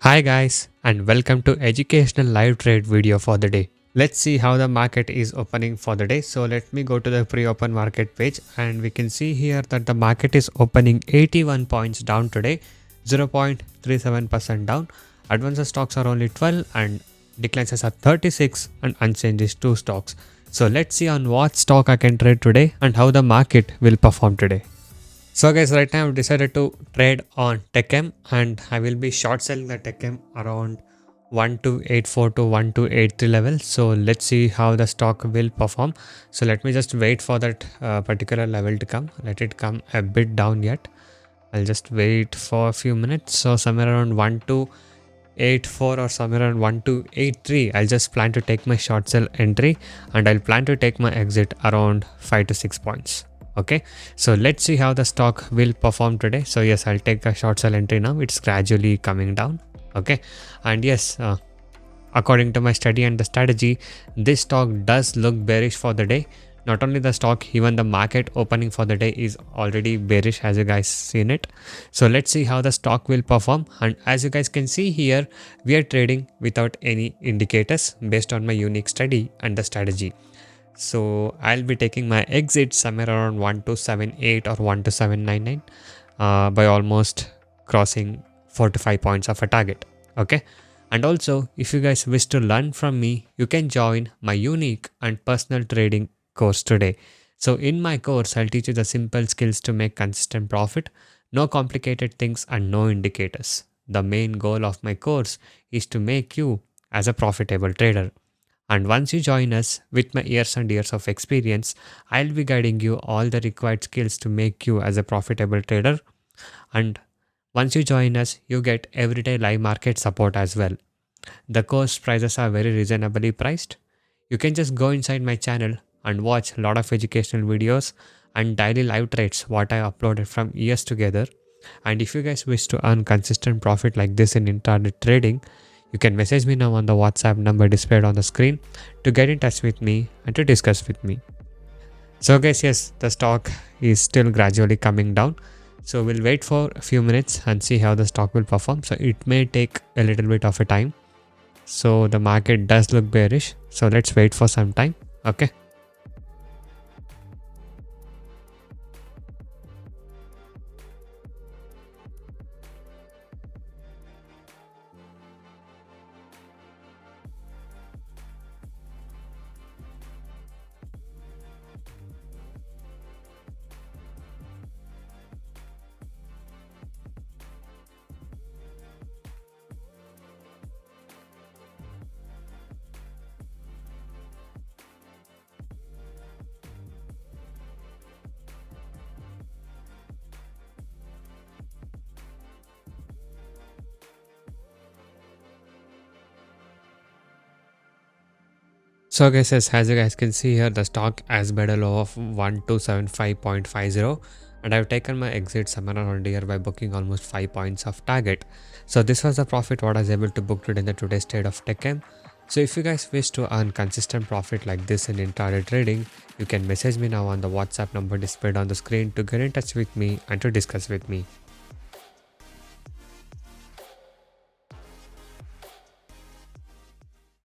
Hi guys and welcome to educational live trade video for the day. Let's see how the market is opening for the day. So let me go to the pre-open market page and we can see here that the market is opening 81 points down today, 0.37% down. Advanced stocks are only 12 and declines are 36 and unchanged is 2 stocks. So let's see on what stock I can trade today and how the market will perform today. So guys, right now I've decided to trade on TechM and I will be short selling the TechM around 1284 to 1283 level. So let's see how the stock will perform. So let me just wait for that particular level to come. Let it come a bit down yet. I'll just wait for a few minutes. So somewhere around 1284 or somewhere around 1283, I'll just plan to take my short sell entry and I'll plan to take my exit around 5 to 6 points. Okay, so let's see how the stock will perform today. So yes, I'll take a short sell entry now. It's gradually coming down. Okay, and yes, according to my study and the strategy, this stock does look bearish for the day. Not only the stock, even the market opening for the day is already bearish, as you guys seen it. So let's see how the stock will perform. And as you guys can see here, we are trading without any indicators based on my unique study and the strategy. So I'll be taking my exit somewhere around 1278 or 12799 by almost crossing 4 to 5 points of a target. Okay, and also if you guys wish to learn from me, you can join my unique and personal trading course today. So in my course, I'll teach you the simple skills to make consistent profit, no complicated things and no indicators. The main goal of my course is to make you as a profitable trader. And once you join us with my years and years of experience, I'll be guiding you all the required skills to make you as a profitable trader. And once you join us, you get everyday live market support as well. The course prices are very reasonably priced. You can just go inside my channel and watch a lot of educational videos and daily live trades what I uploaded from years together. And if you guys wish to earn consistent profit like this in intraday trading, you can message me now on the WhatsApp number displayed on the screen to get in touch with me and to discuss with me. So guys, yes, the stock is still gradually coming down. So we'll wait for a few minutes and see how the stock will perform. So it may take a little bit of a time. So the market does look bearish. So let's wait for some time. Okay. So guys, as you guys can see here, the stock has made a low of 1275.50 and I've taken my exit somewhere around here by booking almost 5 points of target. So this was the profit what I was able to book today in the today's trade of TechM. So if you guys wish to earn consistent profit like this in intraday trading, you can message me now on the WhatsApp number displayed on the screen to get in touch with me and to discuss with me.